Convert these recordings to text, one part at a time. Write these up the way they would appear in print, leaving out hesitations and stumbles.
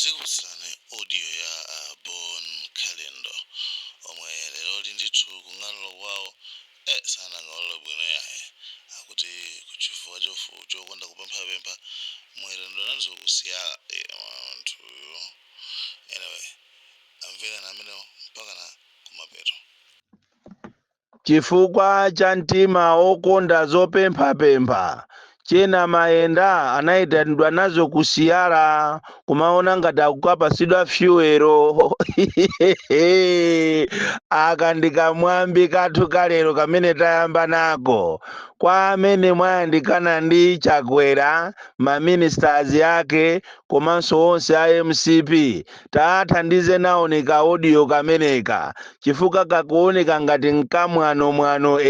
Tikusane audio ya Bon Calendar omwe lero ndithu kung'analo kwawo sana ngalo bwino yaye akuti kuchifukwa chokonda kupempha mwero ndonanzo kusiya anthuyo anyway amvera namene mpaka na kumapeto chifukwa cha mtima okonda zopempha chena mayenda anayitanidwa nazo kusiyala kumaona ngati akukapasidwa fyuwero aka ndikamwambi kathu kalero kamene tayamba nako kwa amene mwayandikana ndi Chakwera maministers yake komanso onse a MCP tathandize naoneka audio kameneka chifukwa kakuoneka ngati mkamwano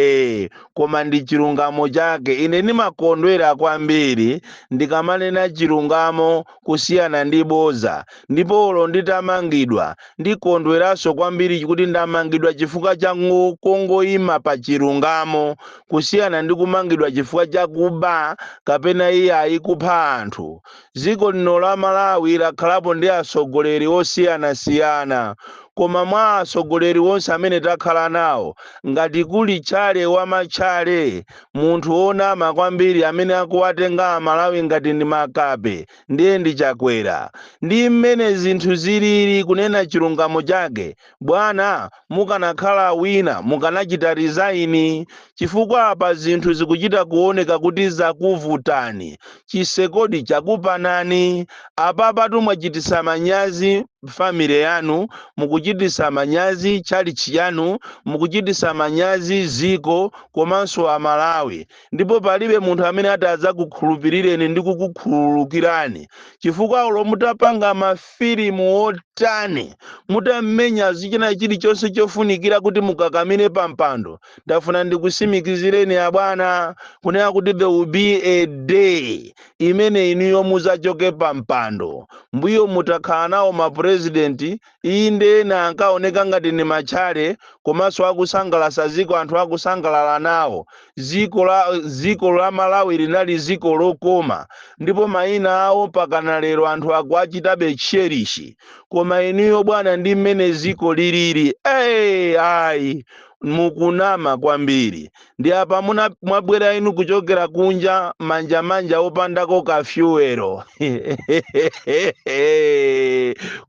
koma ndi chilungamo chake. Ine ndimakondwera kwambiri ndikamanena chilungamo kusiyana ndi boza, ndipo olo nditamangidwa ndikondweranso kwambiri kuti ndamangidwa chifukwa cha kungoyima pa chilungamo kusiyana ndi kumangidwa chifukwa cha kuba kapena iye ayikupha anthu. Dziko lino la Malawi lakhalapo ndi atsogoleri osiyanasiyana, koma mwa atsogoleri onse amene takhala nawo ngati kuli chale wamachale munthu onama kwambiri amene akuwatenga Malawi ngati ndi makape ndiye ndi Chakwera. Ndi mmene zinthu zilili kunena chilungamo chake bwana mukanakhala wina mukanachita resign chifukwa apa zinthu zikuchita kuoneka kuti zakuvutani. Chisekodi chakupanani apapatu mwachitisa manyazi family yanu, mukuchitisa manyazi chalichi yanu, mukuchitisa manyazi ziko komanso a Malawi, ndipo palibe munthu amene ataza kukhulupirireni ndi kukukhululukirani chifukwa ulo mutapanga mafilimu otani mutammenya zichina chilichonse chofunikira kuti mukakamire pampando. Ndafuna ndikusimikizireni abwana kunena kuti there will be a day imene inuyo muzachoke pampando. Mbuyo mutakhala nawo mapresidenti inde na ankaoneka ngati ni machale komanso akusangalasa ziko anthu akusangalala nawo. Ziko la Malawi linali ziko lokoma ndipo mayina awo pakana lero anthu akuachitabe cherishi, koma inuyo bwana ndi mmene ziko lilili ayi mukunama kwambiri. Ndi apa mwabwera inu kuchokera kunja manja opandako kafyuwero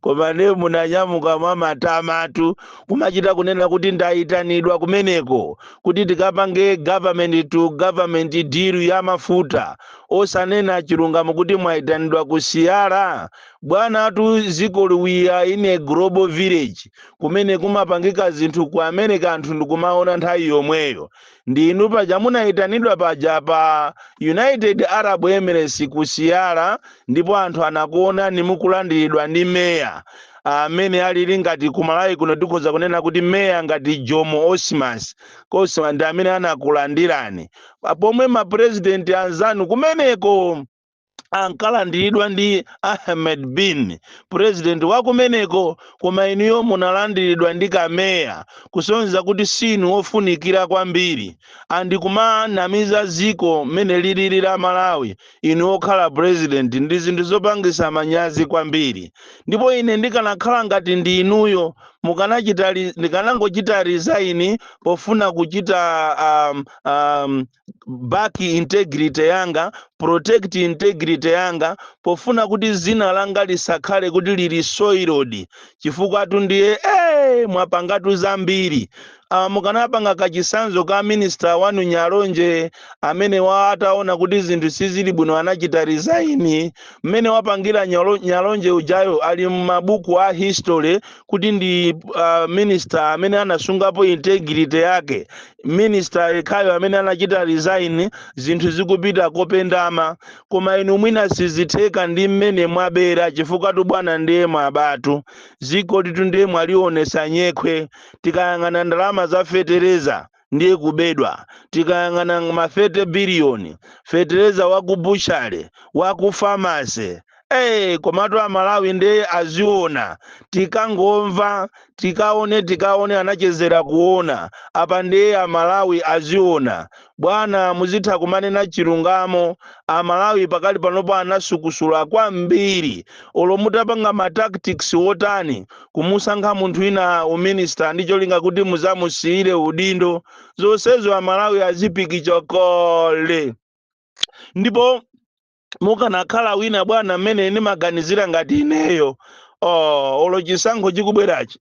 koma ne munanyamuka mwa matamatu kumachita kunena kuti ndayitanidwa kumeneko kuti tikapange government to government deal ya mafuta osanena chilungamo kuti mwayitanidwa kusiyala bwana atu ziko we are in a global village kumene kumapangika zinthu ku America anthu ndikumaona nthawi yomweyo. Ndinu paja munayitanidwa paja pa United Arab Emirates kusiyala ndipo anthu anakuona nimukulandiridwa ndi meya amene alili ngati kumalawi kuno tikhoza kunena kuti meya ngati Jomo Osmas ndi amene anakulandirani pomwe mapresidenti anzanu kumeneko ankalandiridwa ndi Ahmed Bin president wa kumeneko, koma inuyo munalandiridwa ndi kameya kusonyeza kuti sinu ofunikira kwambiri andi kumanamiza ziko mmene lilili la Malawi inu okhala president ndi zinthu zopangisa manyazi kwambiri. Ndipo ine ndikanakhala ngati ndi inuyo ndikanangochita resign pofuna kuchita back integrity yanga, protect integrity yanga, pofuna kuti zina langa lisakhale kuti lili soiled chifukwa atu ndiye mwapangatu zambiri. Mukanapanga kachisanzo ka minister wanu Nyalonje amene ataona kuti zinthu sizili bwino anachita resign. Mmene wapangira Nyalonje ujayo ali m'mabuku a history kuti ndi minister amene anasungapo integrity yake, minister ekhayo amene anachita resign zinthu zikupita kopendama. Koma inu mwina sizitheka ndi mmene mwabera chifukwa tu bwana ndiye mwabatu ziko titu ndiye mwalionesa nyekhwe. Tikayang'ana ndalama za fetereza ndiye kubedwa, tikayang'ana ma 30 billion fetereza waku bushale waku pharmacy komatu amalawi ndi aziona tikangomva tikaone anachezera kuona apa ndiye amalawi aziona bwana muzitha kumanena chilungamo. Amalawi pakali panopo anasukusula kwambiri olo mutapanga ma tactics otani kumusankha munthu ina uminista ndi cholinga kuti muzamusiyire udindo zonsezo amalawi azipikicha kole. Ndipo mukanakhala wina bwana mmene ndimaganizira ngati ineyo olo chisankho chikubwerachi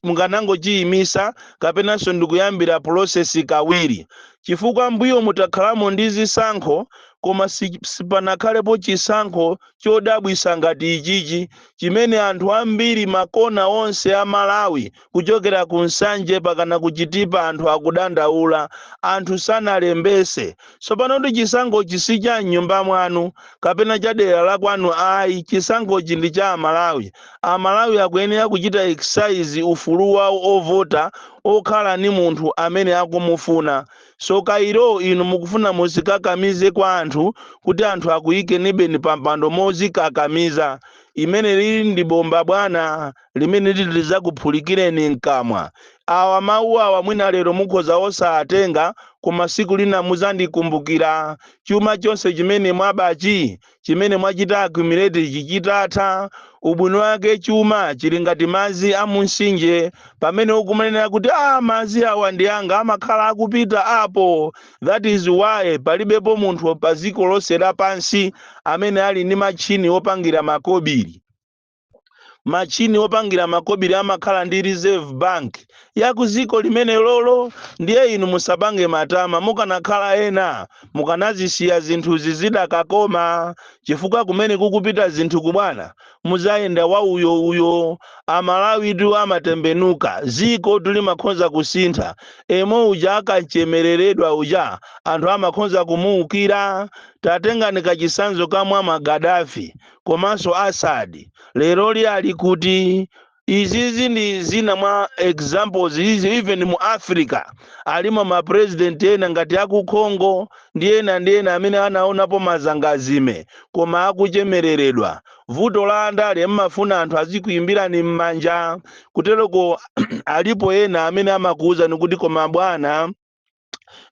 mukanangochiyimisa kapenanso ndikuyambira process kawiri chifukwa mbuyo mutakhalamo ndi zisankho koma sipanakhalepo chisankho chodabwisa ngati ichichi chimene anthu ambiri makona onse a Malawi kuchokera ku Nsanje pakana kuchitipa anthu akudandaula anthu sanalembese. Tsopano ndi chisankho chisi cha nyumba mwanu kapena cha dera la kwanu ayi chisankho ndi cha Amalawi. Amalawi akuyenera kuchita exercise ufulu wawo ovota okhala ni munthu amene akumufuna. So kairo inu mukufuna muzikakamize kwa anthu kuti anthu akuyike nibeni pampando mozikakamiza imene lili ndi bomba bwana limene lizakuphulikireni mkamwa. Awa mawu awa mwina lero mukhoza osatenga koma siku lina muzandikumbukira chuma chonse chimene mwabachi chimene mwachita accumulate chichitatha ubwino wake chuma chili ngati madzi a munsinje pamene ukumanena kuti madzi awa ndi anga amakhala akupita apo. That is why palibepo munthu pa dziko lonse lapansi amene ali ndi machini opangira makobiri. Machini opangira makobiri amakhala ndi reserve bank ya kuziko limene lolo. Ndiye inu musabange matama mukanakhala ena mukanazisiya zinthu zizidakakoma chifukwa kumene kukupita zinthu kubwana muzayenda wa uyo Amalawi tu amatembenuka ziko tuli makhonza kusintha emo uja akachemereredwa uja anthu amakhonza kumuukira. Tatengani kachisanzo kamwa Gaddafi komanso Assad lero ali kuti izizi ndi zina mwa examples izi even mu Africa alimo ma president ena ngati aku Congo ndi ena amene anaonapo mazangazime koma akuchemereredwa. Vuto la andale mmafuna anthu azikuimbira ni mmanja kutereko alipo ena amene amakuuza nikuti koma bwana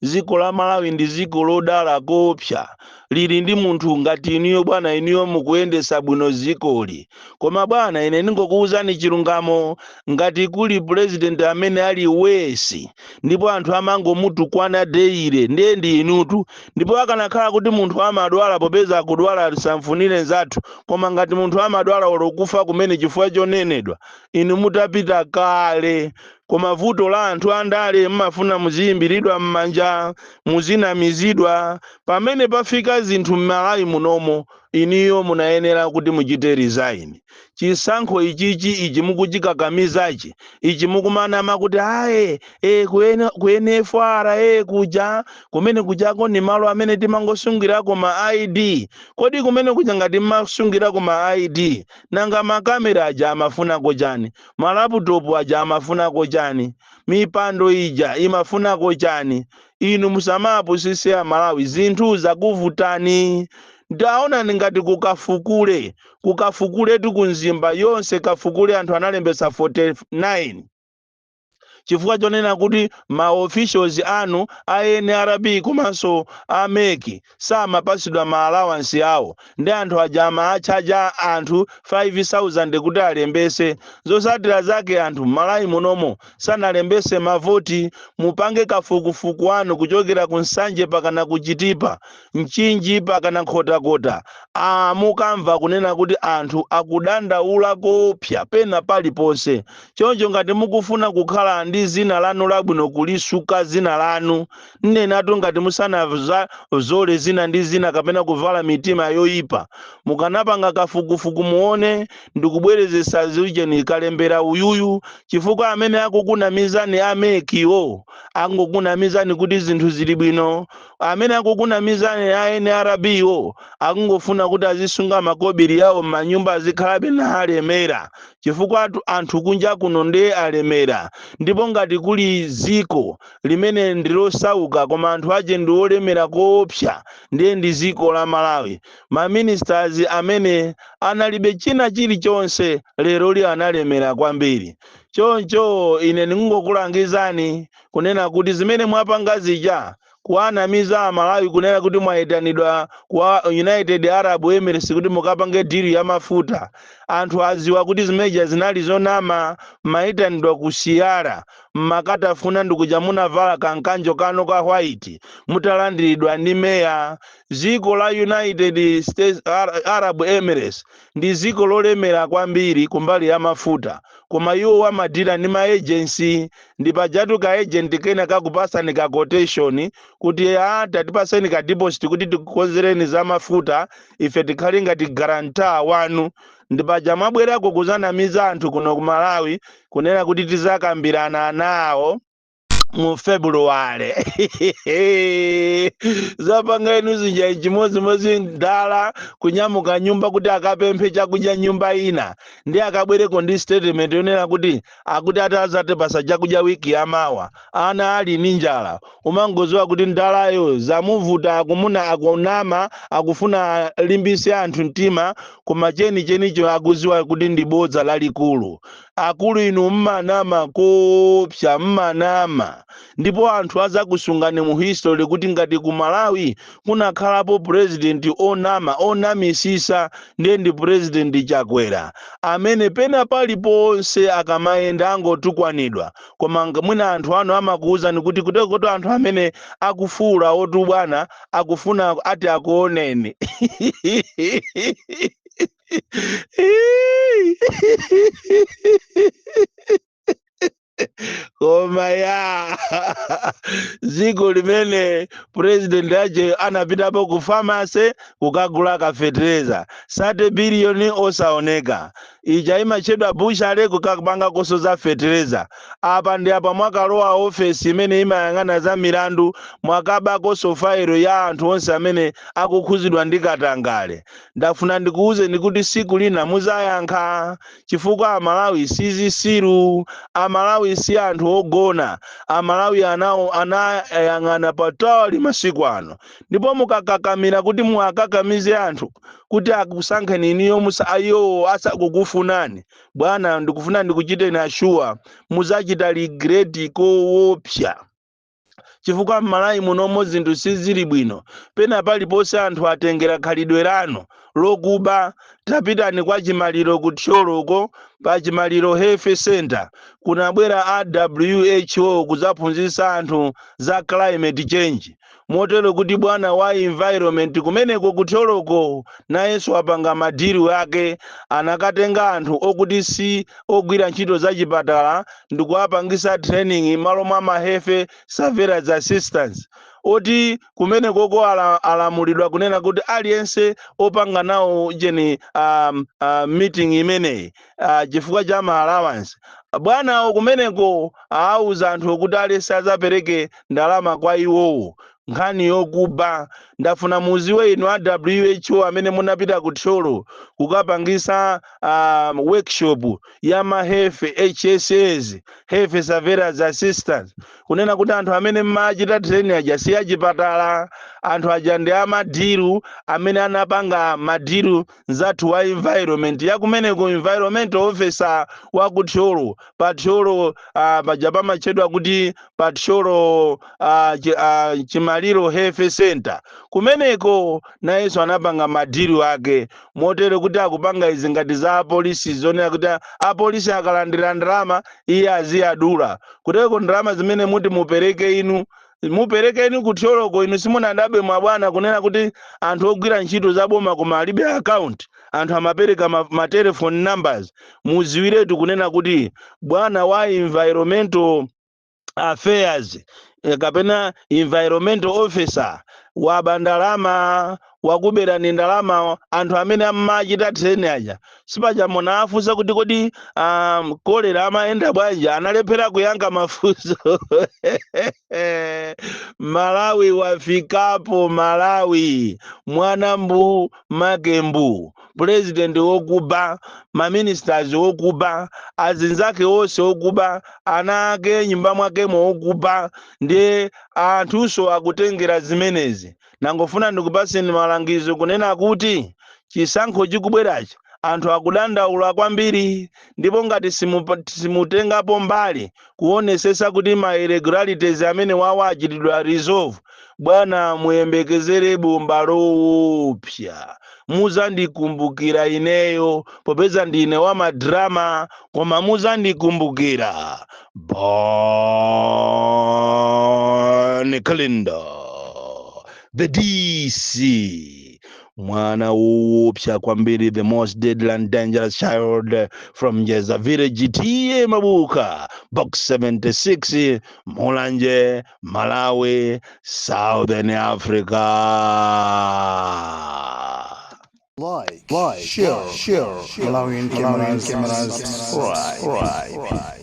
ziko la Malawi ndi ziko lodala kopya lili ndi munthu ngati iniyo bwana iniyo mukuyendesa bwino zikoli koma bwana ine ningokuuzani chilungamo ngati kuli president amene ali wesi ndipo anthu amangomutukwana deire ndiye ndi inutu. Ndipo akanakhala kuti munthu amadwala popeza akudwala alisamfunire nzathu koma ngati munthu amadwala olokufa kumene chifukwa chonenedwa inu mutapita kale. Koma vuto la anthu andale mmafuna muziyimbiridwa mmanja muzinamizidwa pamene pafika zinthu m'Malawi munomo iniyo munayenera kuti muchite resign. Chisankho ichi mukuchikakamizachi ichi mukumanama kuti kuyene fara kuja kumene kujako ni malo amene timangosungirako ma ID. Kodi kumene kuja ngati mmasungirako ma ID nanga makamera aja amafunako chani, malaputopu aja amafunako chani, mipando ija imafunako chani? Inu musamapo sisi a Malawi zinthu zakuvutani. Ndaona ngati kukafukule tukunzimba yonse kafukule anthu analembesa 49 chifukwa chonena kuti ma officials anu a NRB komanso a MEC samapasidwa ma allowance yawo ndi anthu ajama achaja anthu 5,000 kuti alembese zosatira zake anthu Malawi munomo sanalembese mavoti. Mupange kafukufuku anu kuchokera ku Nsanje pakana kuchitipa Mchinji pakana Nkhotakota mukamva kunena kuti anthu akudandaula kopya pena paliponse. Choncho ngati mukufuna kukhala ndi zina lanu labwino kulisuka zina lanu nnenatu ngati musana zole zina ndi zina kapena kuvala mitima yoyipa mukanapanga kafukufuku muone ndikubwerezesa zujeni kalembera uyuyu chifukwa amene akukunamizani amekiwo angokunamizani kuti zinthu zili bwino. Amene akukunamizani a NRBwo akungofuna kuti azisunga makobiri yawo m'manyumba azikhalabe na alemera chifukwa anthu kunja kuno ndi alemera. Ndipo ndipo ngati kuli ziko limene ndilosauka koma anthu ache ndi olemera koopsa ndiye ndi ziko la Malawi. Maministers amene analibe china chilichonse lero li analemera kwambiri. Choncho ine ndingokulangizani kunena kuti zimene mwapanga zija kuanamiza Amalawi kunena kuti mwayitanidwa kwa United Arab Emirates kuti mukapange diri ya mafuta. Anthu aziwa kuti zimeja zinali zonama, mayitanidwa kusiyara mmakatafuna ndikuja munavala kankanjo kano ka white mutalandiridwa ndi meya. Ziko la United States Arab Emirates ndi ziko lolemera kwambiri kumbali ya mafuta, koma iwo amadira ndi ma agency, ndi pajatu ka agent kena kakupasani ka quotation kuti tatipaseni ka deposit kuti tikukonzereni za mafuta ife tikhali ngati guarantor wanu. Ndi paja mwabwerako kuzanamiza anthu kuno ku Malawi kunena kuti tizakambirana nawo mu February. Zapanga inu zinja chimodzi ndala kunyamuka nyumba kuti akapemphe chakudya nyumba ina ndi akabwereko ndi statement yonena kuti akuti atazate pasa chakudya wiki yamawa ana ali ndi njala. Umangoziwa kuti ndalayo zamuvuta akunama akufuna limbise anthu mtima, koma chenicho akuziwa kuti ndi bodza lalikulu. Akulu inu mmanama kopsa mmanama. Ndipo anthu azakusungani mu history kuti ngati ku Malawi kunakhalapo president onamisisa ndiye ndi president Chakwera, amene pena paliponse akamayenda angotukwanidwa. Koma mwina anthu ano amakuwuzani kuti kuteko anthu amene akufuula otubwana akufuna ati akuoneni. Koma ya ziko limene president aje anapitapo ku pharmacy kukagula kafetereza 30 billion osaoneka. Ija imachedwa bushale kukapanga koso za fetereza. Apa ndi apa mwakalowa office imene imayang'ana za milandu mwakaba koso file ya anthu onse amene akukhuzidwa ndi katangale. Ndafuna ndikuuze ndikuti siku lina muzayankha, chifukwa Amalawi sizisiru, Amalawi si anthu ogona, Amalawi anayang'ana patali masiku ano. Ndipo mukakakamira kuti muakakamize anthu kuti akusankheni iniyo ayo asakukufunani, bwana ndikufuna ndikuchite na sure muzachita regret koopsa. Chifukwa Malawi munomo zinthu sizili bwino, pena paliponse anthu atengera khalidwe lano lokuba. Tapitani kwa Chimaliro kuthyoloko, pa Chimaliro Health Center kunabwera WHO kuzaphunzitsa anthu za climate change. Motero kuti bwana wa environment kumeneko kuthyoloko nayenso apanga madiri wake, anakatenga anthu okuti si ogwira ntchito za chipatala ndikuwapangisa training malo mwa ma health surveillance assistance. Oti kumeneko ko alamulidwa kunena kuti aliyense opanga nawo jeni meeting imeneyi chifukwa cha ma allowance. Bwana kumeneko auza anthu okuti aliyense azapereke ndalama kwa iwowo. Nkhani yokuba. Ndafuna muziwe inu a WHO amene munapita kuthyolo kukapangisa workshop ya ma health HSS, health surveillance assistance, kunena kuti anthu amene mmachita training aja si achipatala, anthu aja ndi amadiru amene anapanga madiru zathu wa environment ya kumeneko environment officer wa kuthyolo. Pathyolo paja pamachedwa kuti pathyolo Chimaliro Health Center. Kumeneko nayenso anapanga madiru ake, motero kuti akupanga izi ngati za apolisi zonena kuti apolisi akalandira ndalama iye aziyadula. Kuteko ndalama zimene muti mupereke inu kuthyoloko inu simunadabe mwabwana kunena kuti anthu ogwira ntchito zaboma koma alibe account, anthu amapereka ma telephone numbers. Muziwiretu kunena kuti bwana wa environmental affairs kapena environmental officer waba ndalama wakubera ni ndalama anthu amene amachita training aja. Sipaja mona afunsa kuti kodi kolera amaenda bwanja, analephera kuyankha mafunso. Malawi wafikapo, Malawi mwana mbu makembu. president wokuba, maministers wokuba, azinzake wose wokuba, ana ake nyumba mwakemo wokuba, ndiye anthuso akutengera zimenezi. Nangofuna ndikupaseni malangizo kunena kuti chisankho chikubwerachi anthu akudandaula kwambiri, ndipo ngati simutengapo mbali kuonesesa kuti ma irregularities amene wawo achitidwa resolve, bwana muyembekezere bomba loopsa. Muzandikumbukira ineyo popeza ndine wa madrama, koma muzandikumbukira Bon Calendar, the DC, mwana woopsa kwambiri, the most deadly and dangerous child from Jeza Village, T.A. Mabuka, box 76, Mulanje, Malawi, Southern Africa. Like, share, Malawian cameras, right.